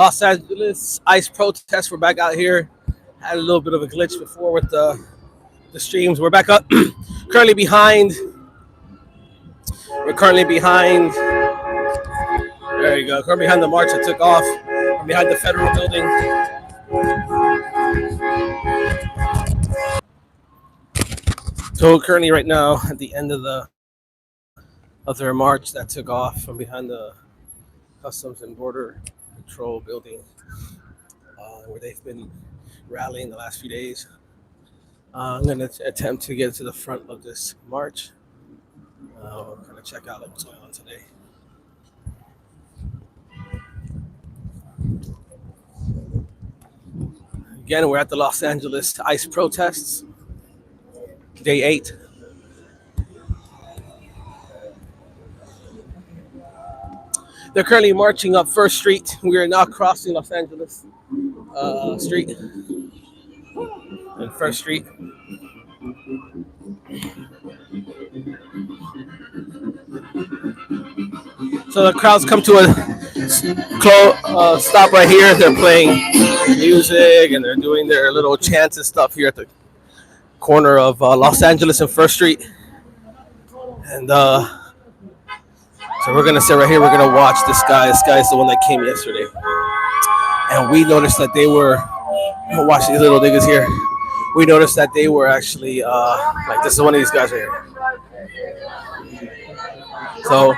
Los Angeles ICE protests. We're back out here. Had a little bit of a glitch before with the streams. We're back up. Currently behind. We're currently behind. There you go. Currently behind the march that took off. Behind the federal building. So currently right now at the end of their march that took off from behind the Customs and Border Patrol building, where they've been rallying the last few days. I'm going to attempt to get to the front of this march. We're going to check out what's going on today. Again, we're at the Los Angeles ICE protests, day 8. They're currently marching up First Street. We are now crossing Los Angeles Street and First Street. So the crowds come to a stop right here. They're playing music and they're doing their little chants and stuff here at the corner of Los Angeles and First Street. And so we're gonna sit right here. We're gonna watch this guy. This guy is the one that came yesterday, and we noticed that they were. Watch these little niggas here. We noticed that they were actually like this is one of these guys right here. So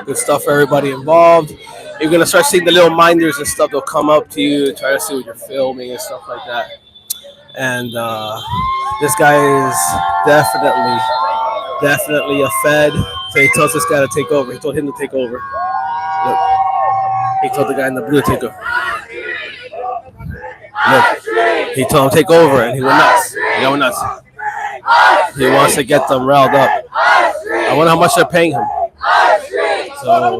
good stuff for everybody involved. You're gonna start seeing the little minders and stuff. They'll come up to you, try to see what you're filming and stuff like that. And this guy is definitely a Fed. So he tells this guy to take over. He told him to take over. Look, he told the guy in the blue to take over. Look, he told him to take over, and he went nuts. He went nuts. He wants to get them riled up. I wonder how much they're paying him. So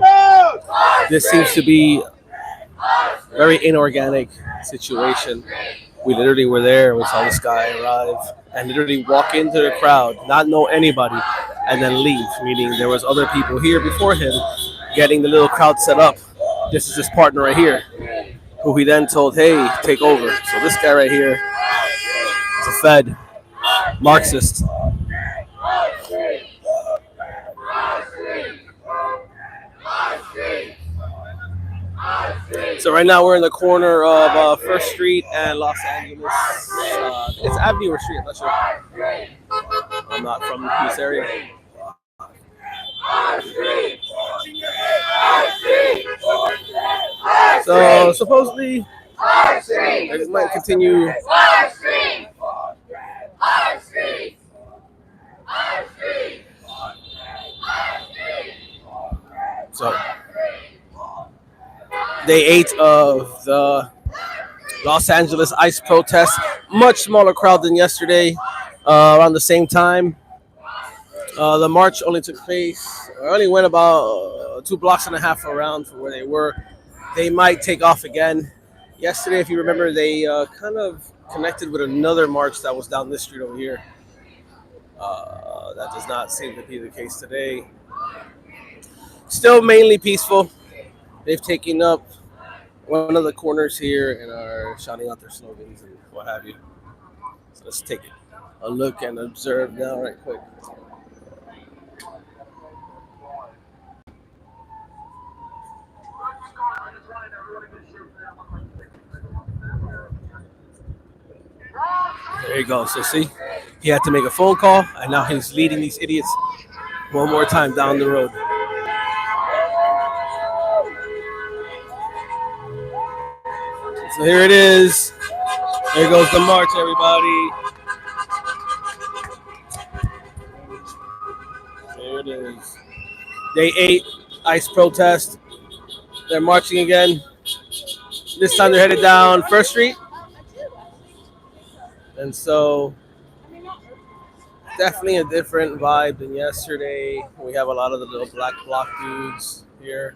this seems to be a very inorganic situation. We literally were there and we saw this guy arrive and literally walk into the crowd, not know anybody, and then leave, meaning there was other people here before him getting the little crowd set up. This is his partner right here, who he then told, hey, take over. So this guy right here is a Fed, Marxist. So right now we're in the corner of First Street and Los Angeles. It's Avenue or Street, I'm not sure. I'm not from this area. So supposedly it might continue. So day 8 of the Los Angeles ICE protest. Much smaller crowd than yesterday. Around the same time. The march only took place, only went about 2.5 blocks around from where they were. They might take off again. Yesterday, if you remember, they kind of connected with another march that was down this street over here. That does not seem to be the case today. Still mainly peaceful. They've taken up one of the corners here and are shouting out their slogans and what have you. So let's take a look and observe now right quick. There you go. So see, he had to make a phone call, and now he's leading these idiots one more time down the road. So here it is. There goes the march, everybody. There it is. Day 8, ICE protest. They're marching again. This time they're headed down First Street. And so definitely a different vibe than yesterday. We have a lot of the little black bloc dudes here.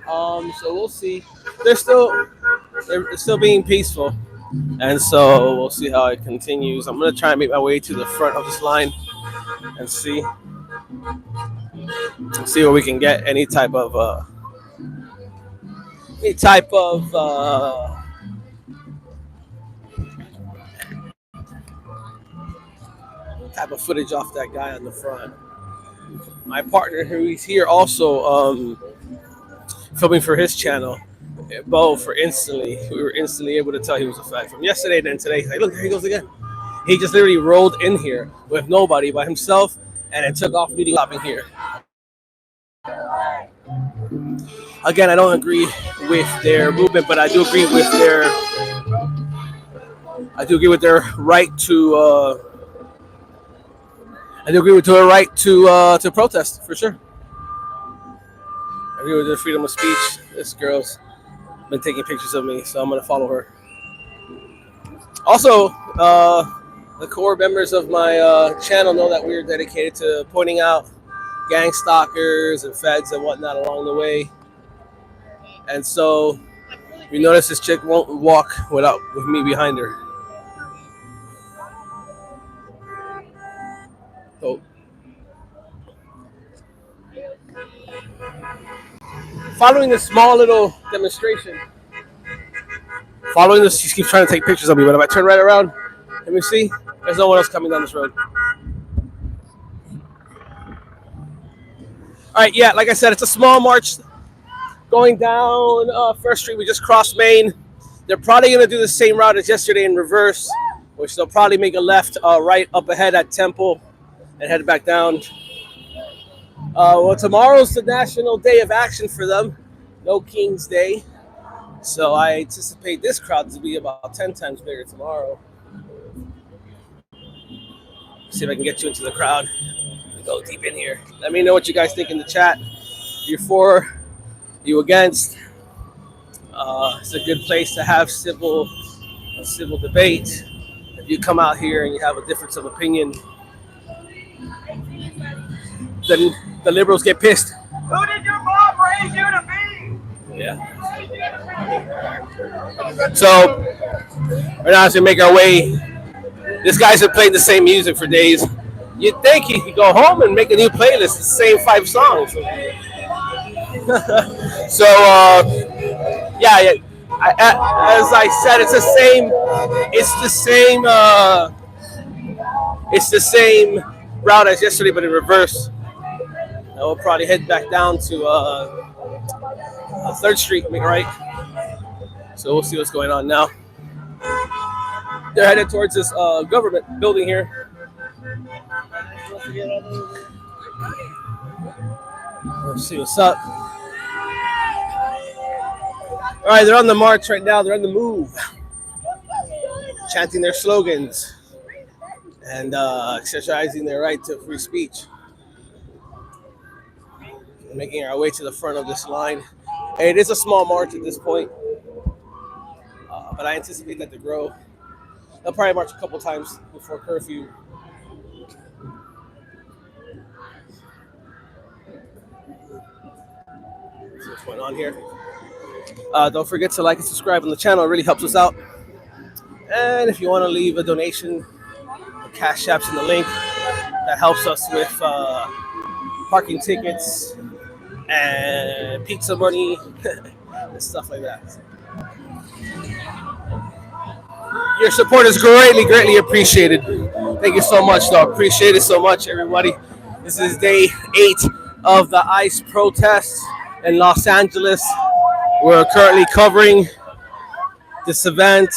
So we'll see. They're still being peaceful. And so we'll see how it continues. I'm going to try and make my way to the front of this line and see where we can get any type of any type of footage off that guy on the front. My partner, who is here, also filming for his channel. Both for instantly, we were instantly able to tell he was a fact from yesterday and then today. He's like, look, here he goes again. He just literally rolled in here with nobody by himself and then took off meeting up in here. Again, I don't agree with their movement, but I do agree with their right to. I do agree with their right to protest for sure. I agree with their freedom of speech. This girl's been taking pictures of me, so I'm gonna follow her. Also, the core members of my channel know that we're dedicated to pointing out gang stalkers and feds and whatnot along the way. And so you notice this chick won't walk with me behind her. So following this small little demonstration, she keeps trying to take pictures of me, but if I turn right around, let me see, there's no one else coming down this road. All right, yeah, like I said, it's a small march going down First Street. We just crossed Main. They're probably going to do the same route as yesterday in reverse, which they'll probably make a left right up ahead at Temple and head back down. Well, tomorrow's the National Day of Action for them. No King's Day. So I anticipate this crowd to be about 10 times bigger tomorrow. See if I can get you into the crowd. Go deep in here. Let me know what you guys think in the chat. You're for, you against. It's a good place to have civil debate. If you come out here and you have a difference of opinion, then the liberals get pissed. Who did your mom raise you to be? Yeah. So right now, as we make our way, this guy's been playing the same music for days. You'd think he could go home and make a new playlist, the same 5 songs. So, yeah. As I said, it's the same route as yesterday, but in reverse. And we'll probably head back down to 3rd Street, make a right. So we'll see what's going on now. They're headed towards this government building here. Let's see what's up. All right, they're on the march right now. They're on the move, chanting their slogans and exercising their right to free speech. We're making our way to the front of this line. It is a small march at this point, but I anticipate that to grow. They'll probably march a couple times before curfew. See what's going on here. Don't forget to like and subscribe on the channel. It really helps us out. And if you want to leave a donation, the Cashapp's in the link. That helps us with parking tickets and pizza money and stuff like that. Your support is greatly appreciated. Thank you so much, though. Appreciate it so much, everybody. This is day 8 of the ICE protests in Los Angeles. We're currently covering this event,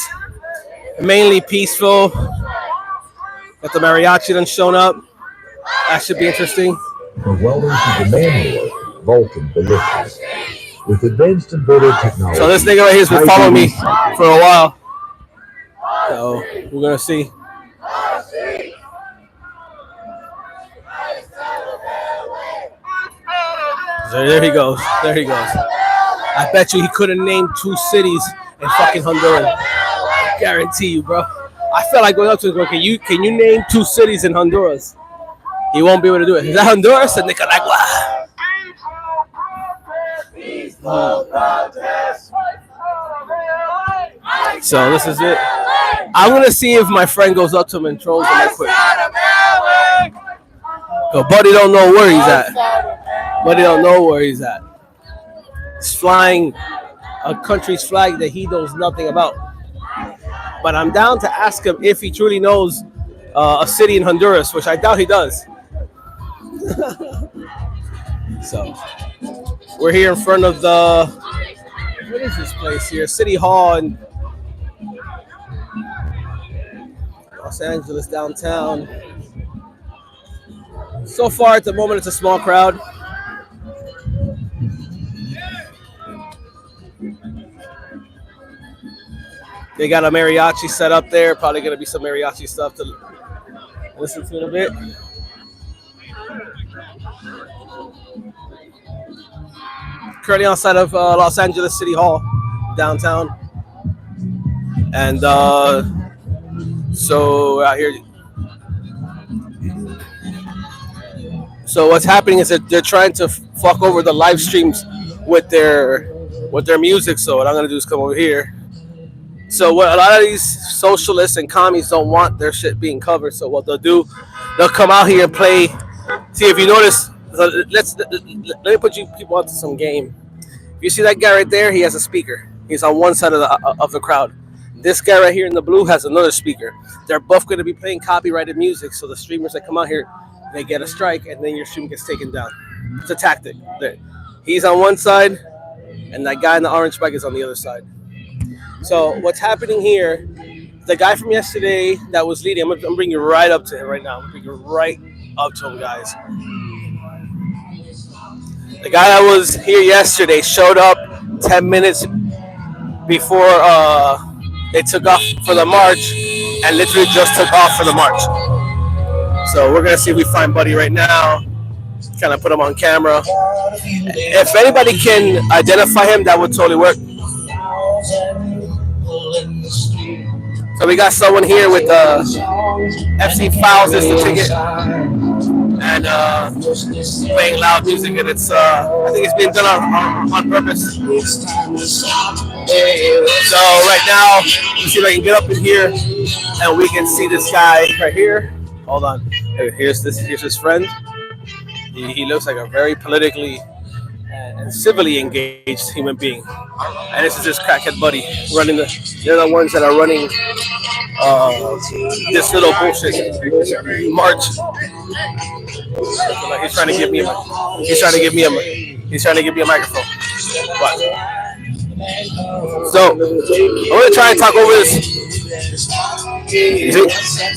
mainly peaceful. Got the mariachi done shown up. That should be interesting. Welcome to the manual Vulcan ballistics with advanced inverter technology. So this nigga right here has been following me for a while. So we're gonna see. So there he goes. There he goes. I bet you he couldn't name 2 cities in fucking Honduras. I guarantee you, bro. I felt like going up to him going, can you name 2 cities in Honduras? He won't be able to do it. Is that Honduras or Nicaragua? So this is it. I'm gonna see if my friend goes up to him and trolls him real quick. So Buddy don't know where he's at. Buddy don't know where he's at. He's flying a country's flag that he knows nothing about. But I'm down to ask him if he truly knows a city in Honduras, which I doubt he does. So we're here in front of the, what is this place here? City Hall in Los Angeles downtown. So far at the moment, it's a small crowd. They got a mariachi set up there. Probably going to be some mariachi stuff to listen to in a bit. Currently outside of Los Angeles City Hall, downtown. And so out here. So what's happening is that they're trying to fuck over the live streams with their music. So what I'm going to do is come over here. So what a lot of these socialists and commies don't want their shit being covered. So what they'll do, they'll come out here and play. See if you notice. Let me put you people onto some game. You see that guy right there? He has a speaker. He's on one side of the crowd. This guy right here in the blue has another speaker. They're both going to be playing copyrighted music. So the streamers that come out here, they get a strike, and then your stream gets taken down. It's a tactic. He's on one side, and that guy in the orange bike is on the other side. So what's happening here, the guy from yesterday that was leading, I'm going to bring you right up to him right now. I'm going to bring you right up to him, guys. The guy that was here yesterday showed up 10 minutes before they took off for the march, and literally just took off for the march. So we're going to see if we find Buddy right now. Kind of put him on camera. If anybody can identify him, that would totally work. So we got someone here with FC Files is the ticket, and playing loud music, and it's I think it's being done on purpose. So right now, let's see if I can get up in here, and we can see this guy right here. Hold on, here's his friend. He looks like a very politically and civilly engaged human being. And this is his crackhead buddy running they're the ones that are running this little bullshit march. He's trying to give me a microphone. What? So I'm gonna try and talk over this.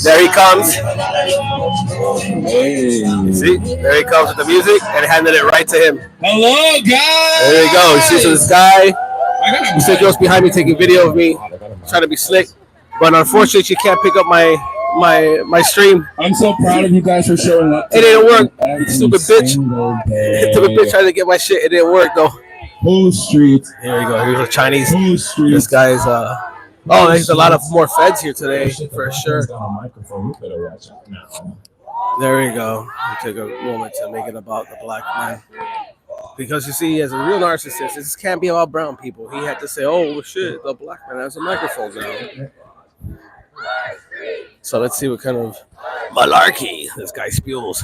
There he comes. You see? There he comes with the music, and handed it right to him. Hello, guys! There you go. You see, so this guy, he still goes behind me taking video of me, trying to be slick. But unfortunately, she can't pick up my stream. I'm so proud of you guys for showing up. It didn't work. You stupid bitch. Stupid bitch trying to get my shit. It didn't work, though. Whole street. Here we go. Here's a Chinese. Whole street. This guy's, oh, there's a lot of more feds here today, for sure. There we go. We'll take a moment to make it about the black man. Because you see, as a real narcissist, this can't be about brown people. He had to say, oh, shit, the black man has a microphone now. So let's see what kind of malarkey this guy spews.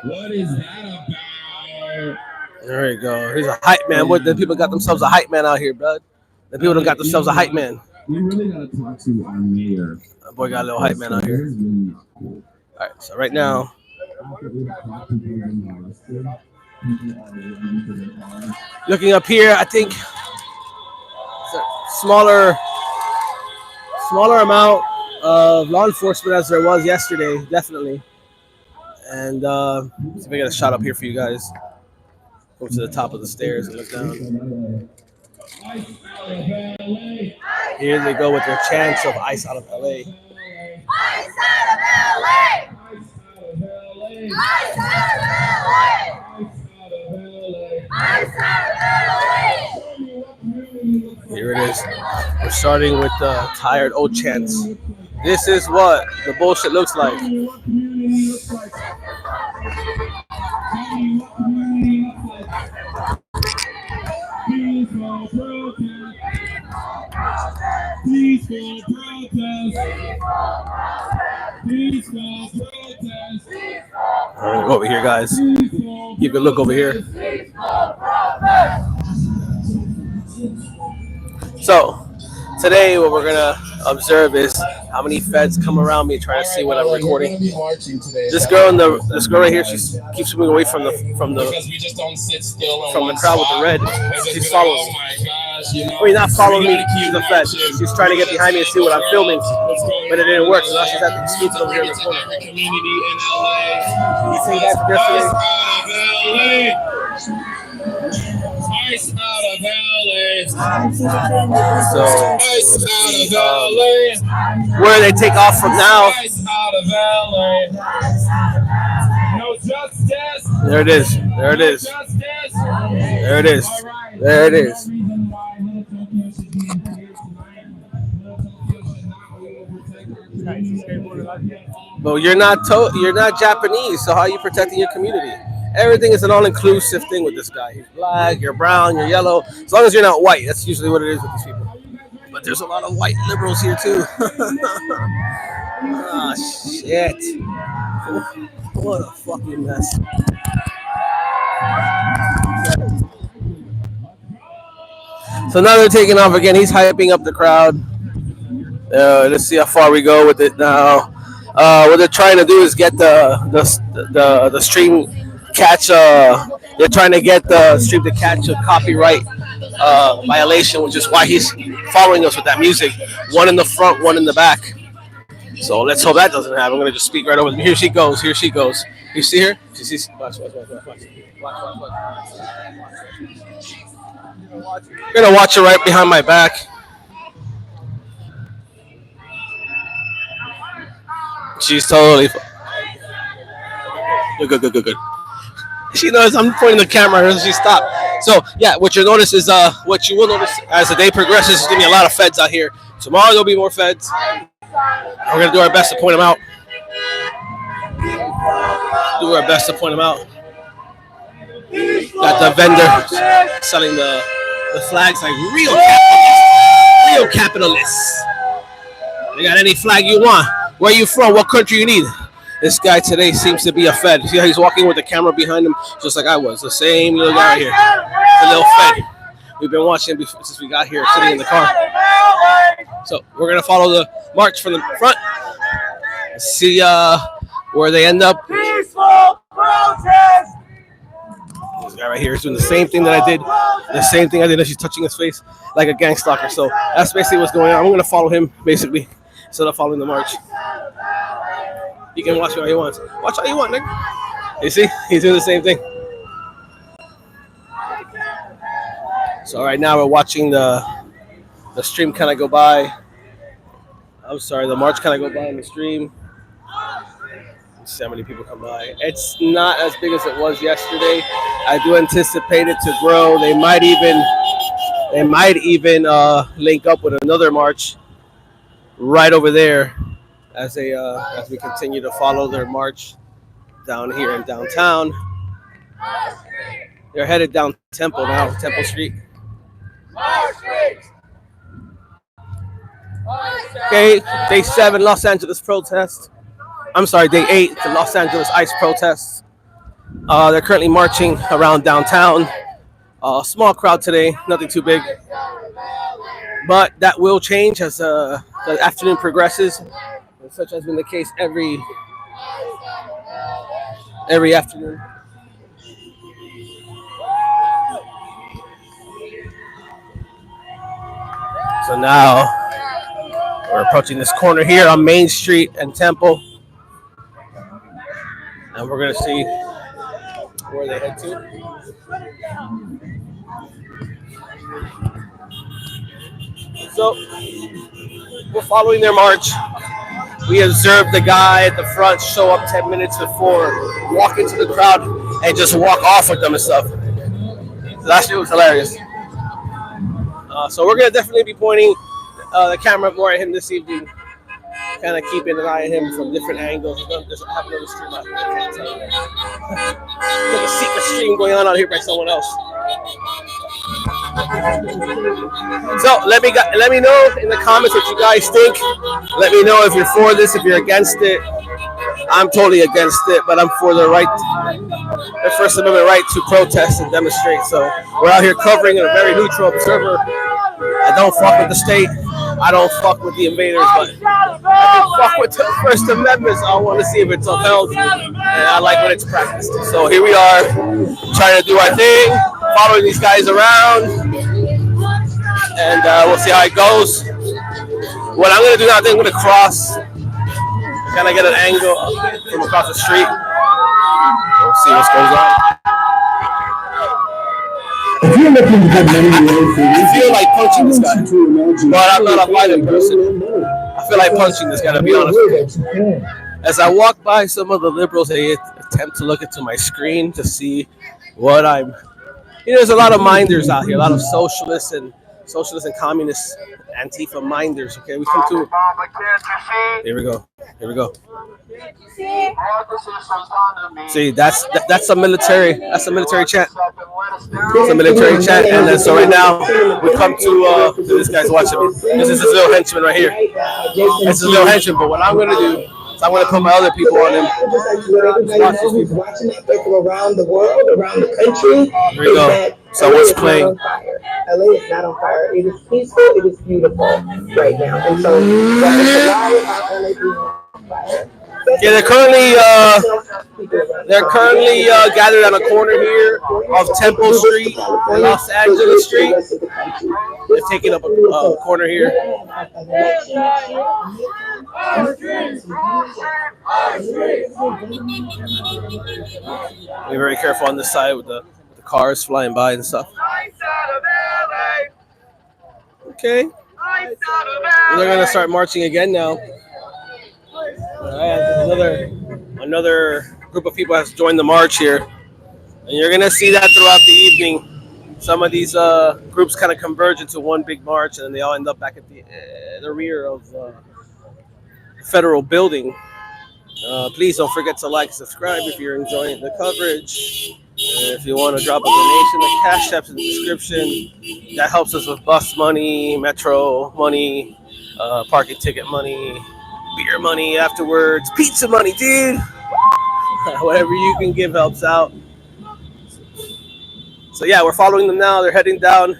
What is that about? There you go. Here's a hype man. What the people got themselves a hype man out here, bud. The people done got themselves a hype man. We really gotta talk to our mayor. That boy got a little hype man out here. All right, so right now, looking up here, I think it's a smaller amount of law enforcement as there was yesterday, definitely. And see if I get a shot up here for you guys. Go to the top of the stairs and look down. Here they go with their chants of "Ice out of LA." Ice out of LA! Ice out of LA! Ice out of LA! Here it is. We're starting with the tired old chants. This is what the bullshit looks like. Peaceful protest. Peaceful protest. over here, guys. You can look over here. So today, what we're gonna observe is how many feds come around me trying to see what I'm recording. This girl right here, she keeps moving away from the crowd with the red. She's following me. Well, not following me. She's a fed. She's trying to get behind me and see what I'm filming, but it didn't work. So now she's at the exclusive over here in the corner. You see that yesterday? So where they take off from now? There it is. There it is. There it is. There it is. But you're not Japanese, so how are you protecting your community? Everything is an all-inclusive thing with this guy. He's black, you're brown, you're yellow. As long as you're not white, that's usually what it is with these people. But there's a lot of white liberals here too. Oh shit! What a fucking mess. So now they're taking off again. He's hyping up the crowd. Let's see how far we go with it now. What they're trying to do is get the stream catch. They're trying to get the stream to catch a copyright violation, which is why he's following us with that music. One in the front, one in the back. So let's hope that doesn't happen. I'm gonna just speak right over them. Here she goes. Here she goes. You see her? She sees. Watch. You're gonna watch her right behind my back. She's totally good. She knows I'm pointing the camera, and she stopped. So yeah, what you will notice as the day progresses, there's gonna be a lot of feds out here. Tomorrow there'll be more feds. We're gonna do our best to point them out. Got the vendor selling the flags like real capitalists. You got any flag you want? Where you from? What country you need? This guy today seems to be a fed. See how he's walking with the camera behind him, just like I was. The same little guy here, the little fed. We've been watching since we got here, sitting in the car. So we're gonna follow the march from the front. See where they end up. Peaceful protest. This guy right here is doing the same thing that I did. The same thing I did as she's touching his face like a gang stalker. So that's basically what's going on. I'm gonna follow him basically instead of following the march. You can watch all you want. Watch all you want, nigga. You see? He's doing the same thing. So right now we're watching the stream kind of go by. I'm sorry, the march kind of go by in the stream. Let's see how many people come by. It's not as big as it was yesterday. I do anticipate it to grow. They might even link up with another march right over there as we continue to follow their march down here in downtown. They're headed down Temple now, Temple Street. Okay, day 7, Los Angeles protest. I'm sorry, day 8, the Los Angeles ICE protests. They're currently marching around downtown. Small crowd today, nothing too big. But that will change as the afternoon progresses, such has been the case every afternoon. So now we're approaching this corner here on Main Street and Temple. And we're going to see where they head to. So we're following their march. We observed the guy at the front show up 10 minutes before, walk into the crowd, and just walk off with them and stuff. So that shit was hilarious. So we're going to definitely be pointing the camera more at him this evening, kind of keeping an eye on him from different angles. There's a another stream out here. I can't tell you. There's a secret stream going on out here by someone else. So let me know in the comments what you guys think. Let me know if you're for this, if you're against it. I'm totally against it, but I'm for the right, the First Amendment right to protest and demonstrate. So we're out here covering a very neutral observer. I don't fuck with the state. I don't fuck with the invaders, but I can fuck with the First Amendment. So I want to see if it's upheld, and I like when it's practiced. So here we are, trying to do our thing, following these guys around, and we'll see how it goes. What I'm gonna do now, I think I'm gonna cross, kind of get an angle from across the street. We'll see what goes on. If you're looking to get money I feel like punching this guy, but I'm not a violent person. I feel like punching this guy, to be honest with you. As I walk by some of the liberals, they attempt to look into my screen to see what I'm. There's a lot of minders out here, a lot of socialists and communists, Antifa minders. Okay, we come to. Here we go. Here we go. See, that's a military. That's a military chant. It's a military chant, and then, so right now we come to this guy's watching me. This is his little henchman right here. This is his little henchman. But what I'm gonna do is I'm gonna put my other people on him. Everybody who's watching that from around the world, around the country. Here we go. Someone's playing. LA is not on fire. It is peaceful. It is beautiful right now. And so why are LA being on fire? Yeah, they're currently gathered on a corner here of Temple Street and Los Angeles Street. They're taking up a corner here. Be very careful on this side with the cars flying by and stuff. Okay. They're gonna start marching again now. Another group of people has joined the march here, and you're gonna see that throughout the evening. Some of these groups kind of converge into one big march, and then they all end up back at the rear of the federal building. Please don't forget to like and subscribe if you're enjoying the coverage. And if you want to drop a donation, the Cashapp's in the description. That helps us with bus money, metro money, parking ticket money, beer money afterwards, pizza money, dude. Whatever you can give helps out. So yeah, we're following them now. They're heading down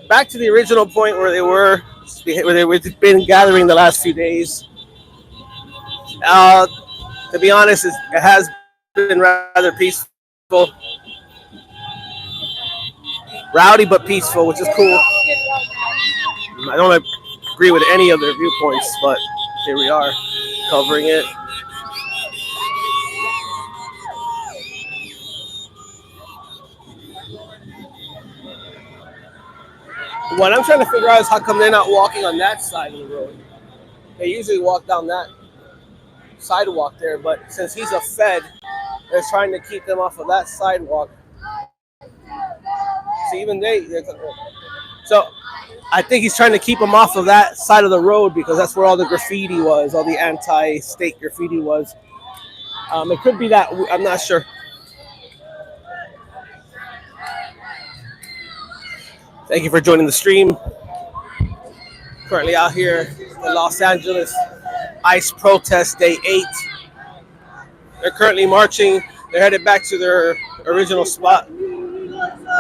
back to the original point where they've been gathering the last few days. To be honest, it has been rather peaceful. Rowdy but peaceful, which is cool. I don't agree with any of their viewpoints, but here we are, covering it. What I'm trying to figure out is how come they're not walking on that side of the road. They usually walk down that sidewalk there, but since he's a Fed, they're trying to keep them off of that sidewalk. So even so I think he's trying to keep them off of that side of the road because that's where all the graffiti was, all the anti-state graffiti was. It could be that, I'm not sure. Thank you for joining the stream. Currently out here in Los Angeles, ICE protest day 8. They're currently marching. They're headed back to their original spot.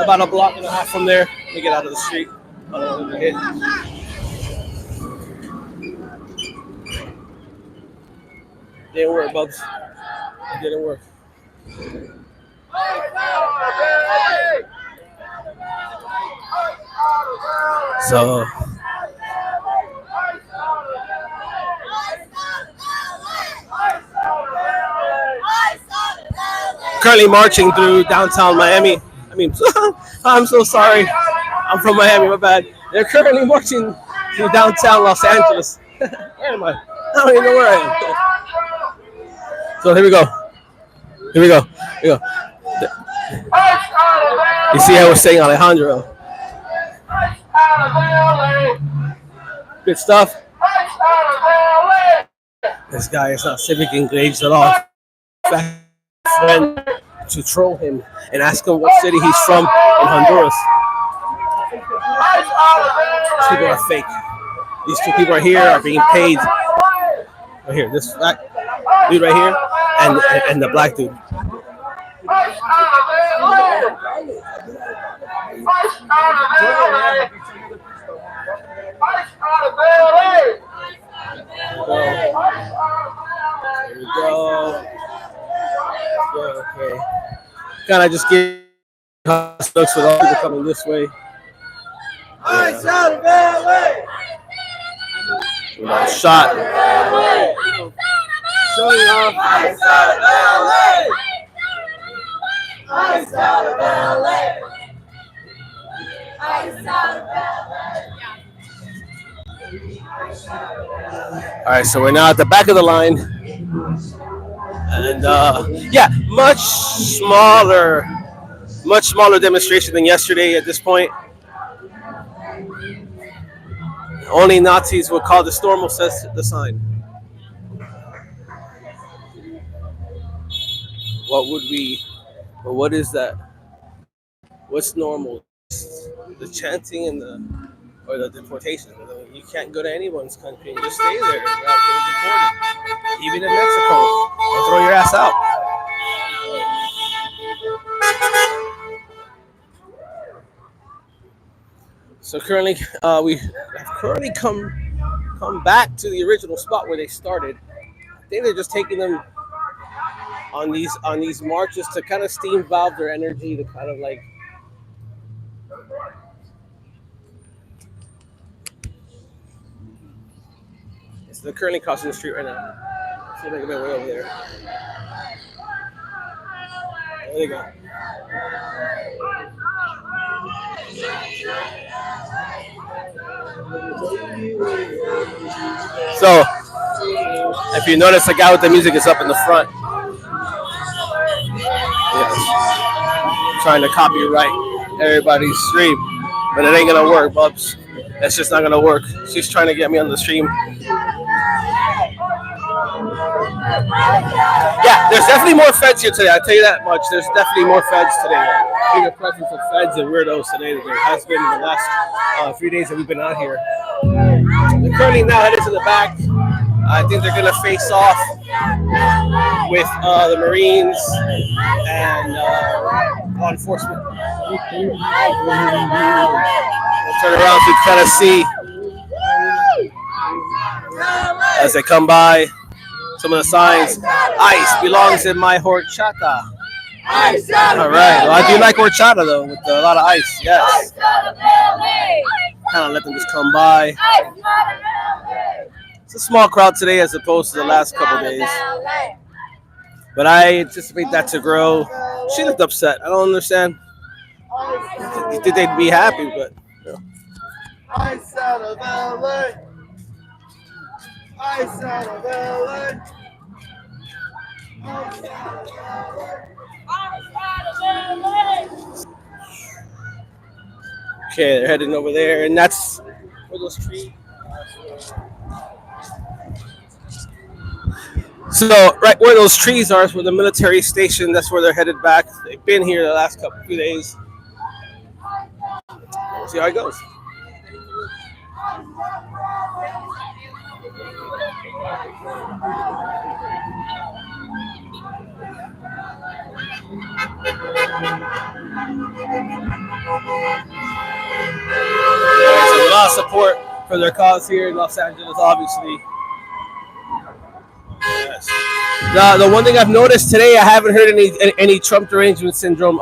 About a block and a half from there. Let me get out of the street. Didn't work, Bubs. It didn't work. So currently marching through downtown Miami. I'm so sorry. I'm from Miami, my bad. They're currently marching through downtown Los Angeles. Where am I? I don't even know where I am. So here we go. Here we go. Here we go. You see how we're saying Alejandro. Good stuff. This guy is not civic engaged at all. Friend to troll him and ask him what city he's from in Honduras. These people are fake. These two people are here are being paid. Right here, this dude right here, and the black dude. Here we go. Okay. Kind of just get looks with all people coming this way. Shot. Showing off. All right, so we're now at the back of the line, and yeah, much smaller demonstration than yesterday. At this point, only Nazis would call this normal, says the sign. What would we, or what is that? What's normal? The chanting and or the deportation. You can't go to anyone's country and just stay there without getting deported. Even in Mexico, they'll throw your ass out. So currently, we have currently come back to the original spot where they started. I think they're just taking them on these marches to kind of steam valve their energy to kind of like. So they're currently crossing the street right now. See if I can make my way over there. There they go. So, if you notice, the guy with the music is up in the front. Yes. Trying to copyright everybody's stream, but it ain't gonna work, Bubs. That's just not gonna work. She's trying to get me on the stream. Yeah, there's definitely more feds here today. I tell you that much. There's definitely more feds today. Bigger presence of feds and weirdos today than there has been in the last 3 days that we've been out here. They're currently now headed to the back. I think they're gonna face off with the Marines and law enforcement. We'll turn around to kind of see as they come by. Some of the signs. Ice belongs in my horchata. All right. Well, I do like horchata though, with a lot of ice. Yes. Kind of let them just come by. It's a small crowd today as opposed to the last couple of days, but I anticipate that to grow. She looked upset. I don't understand. You think they'd be happy, but. You know. Ice out of LA. Ice out of LA. Okay, they're heading over there, and that's where those trees. So, right where those trees are is where the military station. That's where they're headed back. They've been here the last few days. We'll see how it goes. There's a lot of support for their cause here in Los Angeles, obviously. Yes. The one thing I've noticed today, I haven't heard any Trump derangement syndrome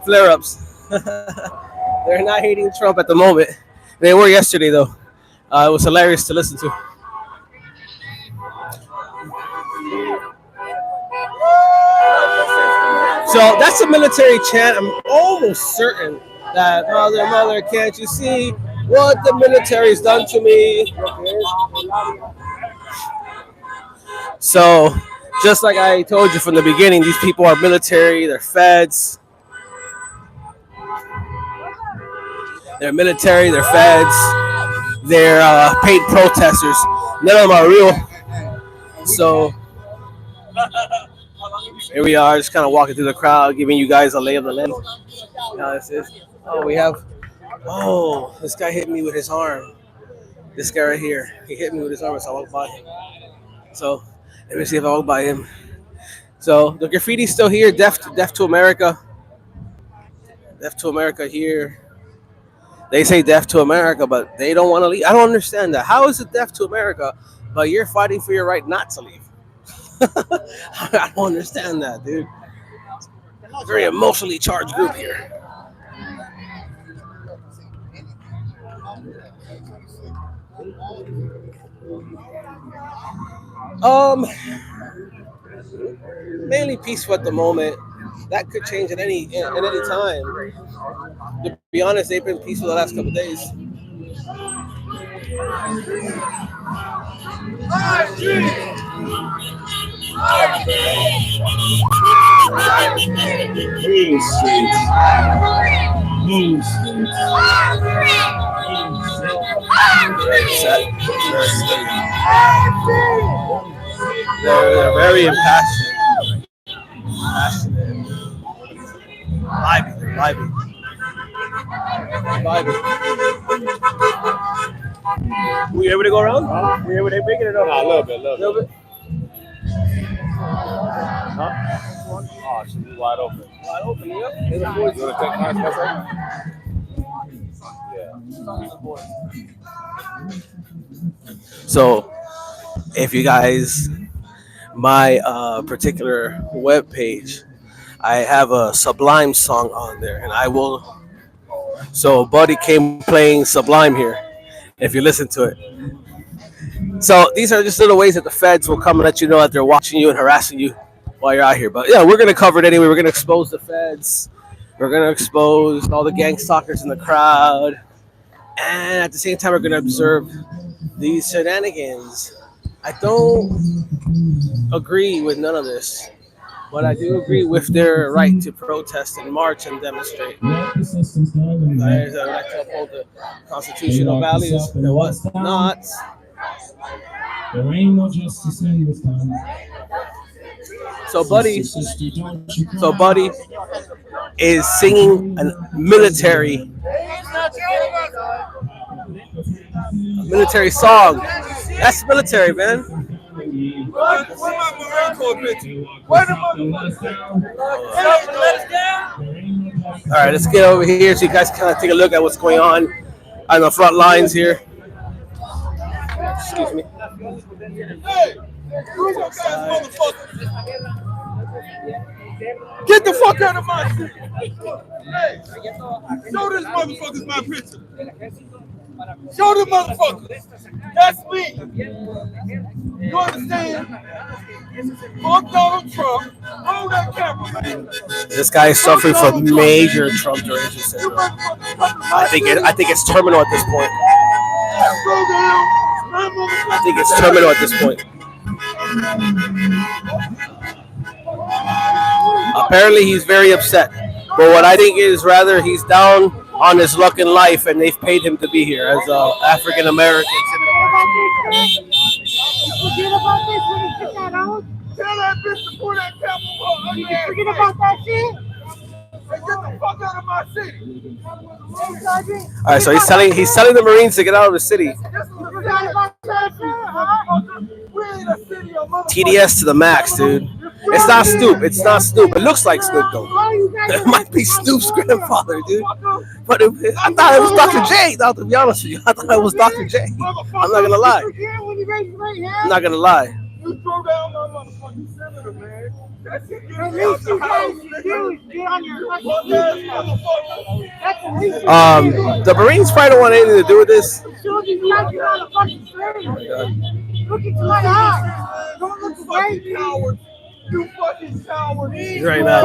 flare-ups. They're not hating Trump at the moment. They were yesterday, though. It was hilarious to listen to. So that's a military chant. I'm almost certain that mother, can't you see what the military's done to me? So, just like I told you from the beginning, these people are military, they're feds. They're military, they're feds, they're paid protesters. None of them are real. So, here we are, just kind of walking through the crowd, giving you guys a lay of the land. Now this is, this guy hit me with his arm. This guy right here, he hit me with his arm as I walked by him. So, Let me see if I walk by him. So the graffiti's still here. Deaf to America. Deaf to America here. They say deaf to America, but they don't want to leave. I don't understand that. How is it deaf to America, but you're fighting for your right not to leave? I don't understand that, dude. Very emotionally charged group here. Um, Mainly peaceful at the moment. That could change at any time. To be honest, they've been peaceful the last couple of days. Move streets. Move streets. They're very impassioned, passionate, vibing. Were you able to go around? Were you able to make it or no? Nah, a little bit. little bit. Huh? Oh, she's wide open. Wide open, yep. You want to take my spot? Yeah. So, if you guys, my particular web page, I have a Sublime song on there, and I will. So, Buddy came playing Sublime here. If you listen to it. So these are just little ways that the feds will come and let you know that they're watching you and harassing you while you're out here. But yeah, we're gonna cover it anyway. We're gonna expose the feds. We're gonna expose all the gang stalkers in the crowd, and at the same time, we're gonna observe these shenanigans. I don't agree with none of this, but I do agree with their right to protest and march and demonstrate. There's a right to uphold the constitutional values and whatnot. There ain't no justice in this town. So Buddy is singing a military song. That's military, man. Where my Marine Corps bitch? Where the All right, let's get over here so you guys kind of take a look at what's going on the front lines here. Excuse me. Hey! Get the fuck out of my city! Hey! Show these motherfuckers my picture! Show them motherfuckers! That's me! You understand? Fuck Donald Trump! Hold that camera, man! This guy is suffering from major Trump derangement syndrome. I think it's terminal at this point. I think it's terminal at this point. Apparently, he's very upset. But what I think is rather he's down on his luck in life, and they've paid him to be here as an African American. Forget about this when you get that out. Tell that bitch to pull that camera. Forget about that shit. Get the fuck out of my city. All right, so he's telling the Marines to get out of the city. TDS to the max, dude. It's not Snoop. It's not Snoop. It looks like Snoop though. It might be Snoop's grandfather, dude. But I thought it was Dr. J. Now, to be honest with you, I thought it was Dr. J. I'm not gonna lie. I'm not gonna lie. You throw down my motherfucking senator, man. That shit At gets me out least the you house, guys do is get on your Fuck fucking ass feet. motherfucker. That's the least you can do. The Marines probably don't want anything to do with this. Show these guys you're on the fucking street. Look into my eyes. Don't look away. Fucking cowards. You fucking cowards. Right now,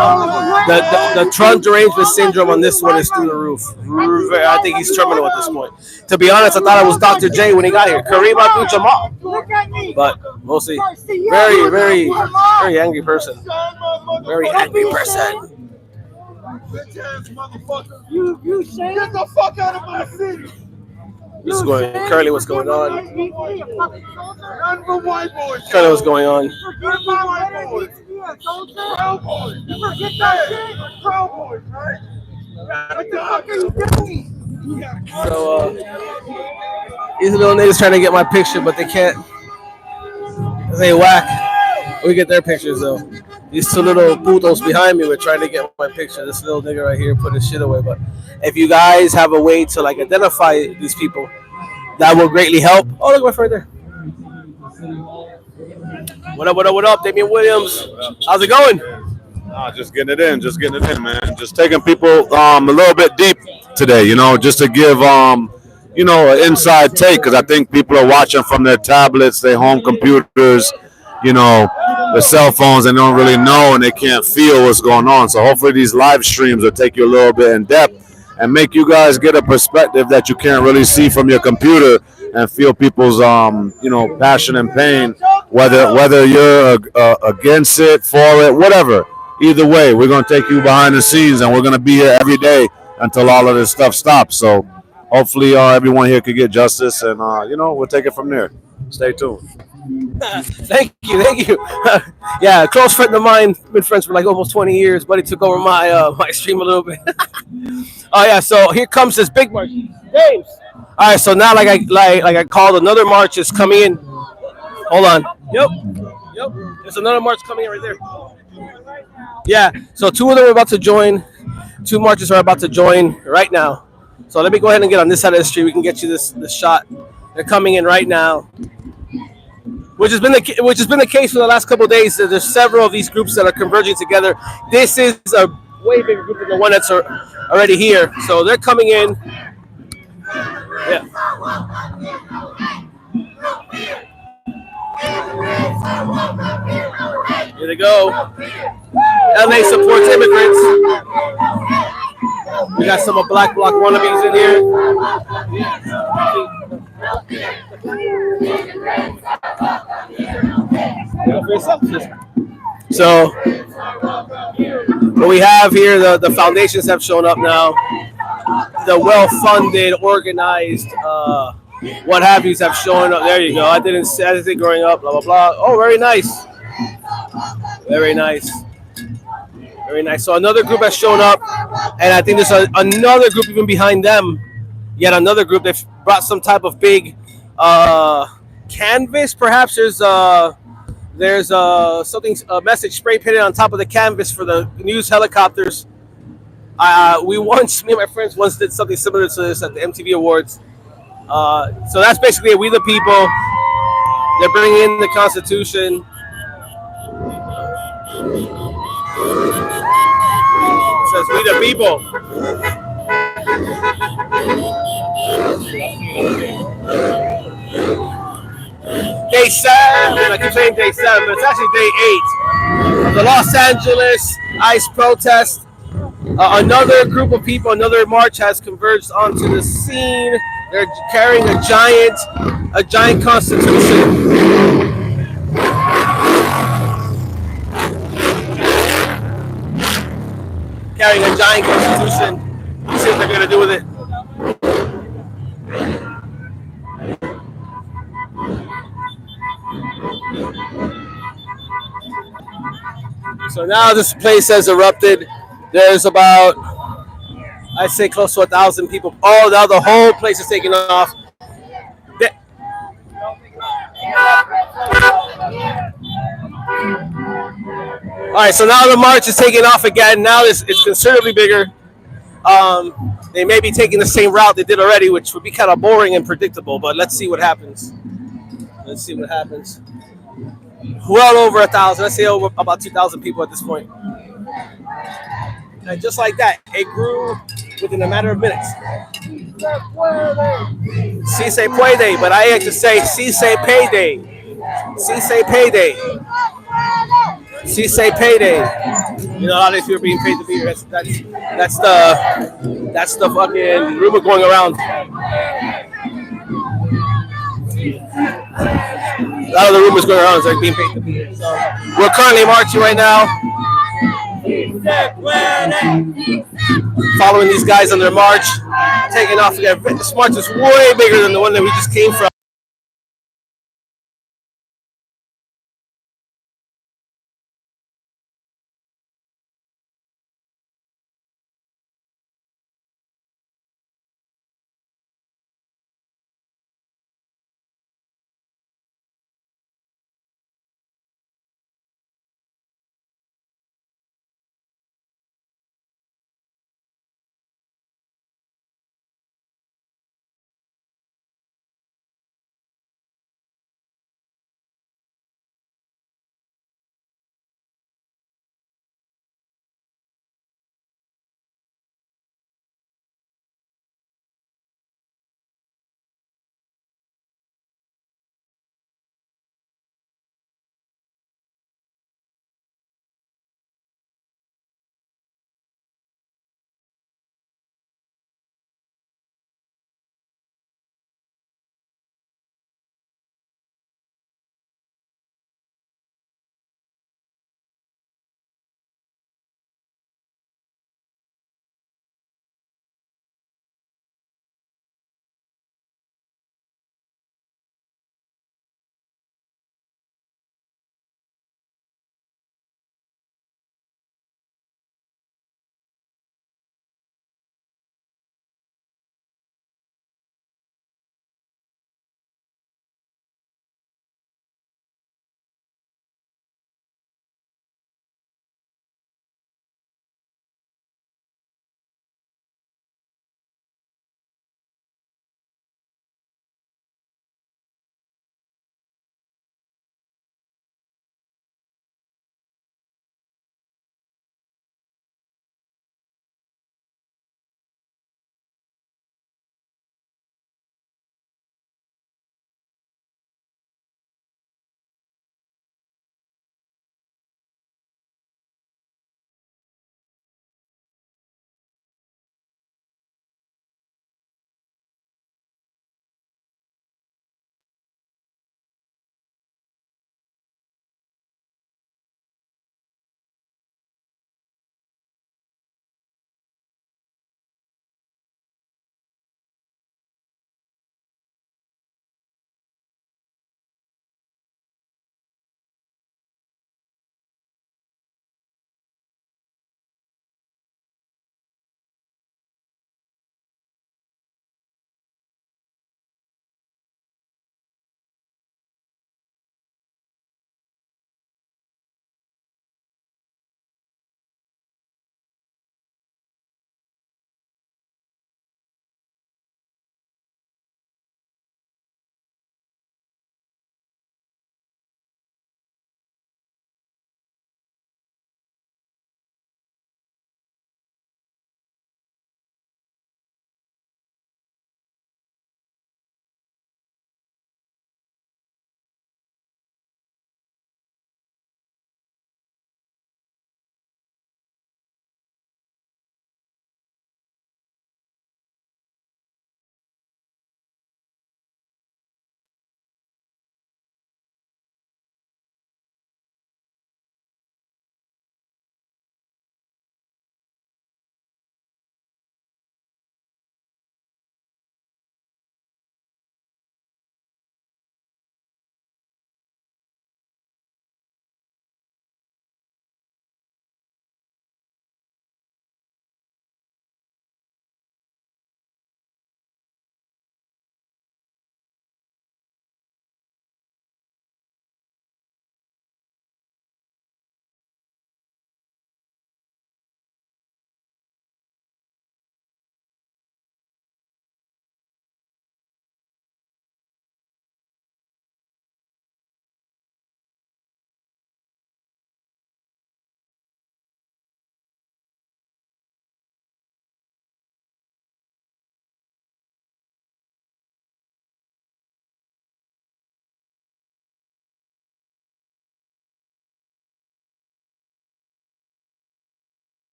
the Trump derangement syndrome on this one is through the roof. I think he's terminal at this point. To be honest, I thought it was Dr. J when he got here. Kareem Abdul-Jabbar. Look at me. But we'll see. Very, very, very angry person. Very angry person. Bitch ass motherfucker. You say Get the fuck out of my city. This is currently what's going on. None but white boys. Currently what's going on. Forget about what it means to be a soldier. Proud boys. You forget that shit. Proud boys, right? What the fuck are you doing? So these little niggas trying to get my picture, but they can't. They whack. We get their pictures though. These two little putos behind me were trying to get my picture. This little nigga right here put his shit away. But if you guys have a way to like identify these people, that will greatly help. Oh, look at my friend there. What up, what up, what up? Damian Williams. How's it going? Just getting it in, man. Just taking people a little bit deep today, you know, just to give an inside take, because I think people are watching from their tablets, their home computers, you know, their cell phones, and don't really know and they can't feel what's going on. So hopefully these live streams will take you a little bit in depth and make you guys get a perspective that you can't really see from your computer and feel people's passion and pain, whether you're against it, for it, whatever. Either way, we're going to take you behind the scenes, and we're going to be here every day until all of this stuff stops. So hopefully everyone here could get justice, and, we'll take it from there. Stay tuned. Thank you. Yeah, a close friend of mine, been friends for like almost 20 years. Buddy took over my stream a little bit. Oh, yeah, so here comes this big march. James. All right, so now like I called, another march is coming in. Hold on. Yep. There's another march coming in right there. Yeah, so two of them are about to join. Two marches are about to join right now. So let me go ahead and get on this side of the street. We can get you this shot. They're coming in right now, which has been the case for the last couple of days. There's several of these groups that are converging together. This is a way bigger group than the one that's already here. So they're coming in. Yeah. Here they go. LA supports immigrants. We got some of Black Bloc wannabes in here. So what we have here, the foundations have shown up now. The well-funded, organized, what have yous have shown up. There you go. I didn't see anything growing up, blah, blah, blah. Oh, very nice. Very nice. Very nice. So another group has shown up, and I think there's another group even behind them. Yet another group. They've brought some type of big canvas. Perhaps there's something, a message spray painted on top of the canvas for the news helicopters. Me and my friends once did something similar to this at the MTV Awards. So that's basically We the People. They're bringing in the Constitution. It says We the People. Day 7. I keep saying day 7, but it's actually day 8 of the Los Angeles ICE protest. Another group of people, another march has converged onto the scene. They're carrying a giant Constitution. Carrying a giant Constitution. Let's see what they're gonna do with it. So now this place has erupted. There's about, I'd say, close to 1,000 people. Oh, now the whole place is taking off. All right, so now the march is taking off again. Now it's considerably bigger. They may be taking the same route they did already, which would be kind of boring and predictable, but let's see what happens. Well over 1,000. Let's say over about 2,000 people at this point. And just like that, it grew within a matter of minutes. Si se puede, but I like to say si se payday. Si se payday. Si se payday. You know, a lot of these people are being paid to be here. That's the fucking rumor going around. A lot of the rumors going around is they're being paid to be here. So we're currently marching right now, following these guys on their march, taking off again. This march is way bigger than the one that we just came from.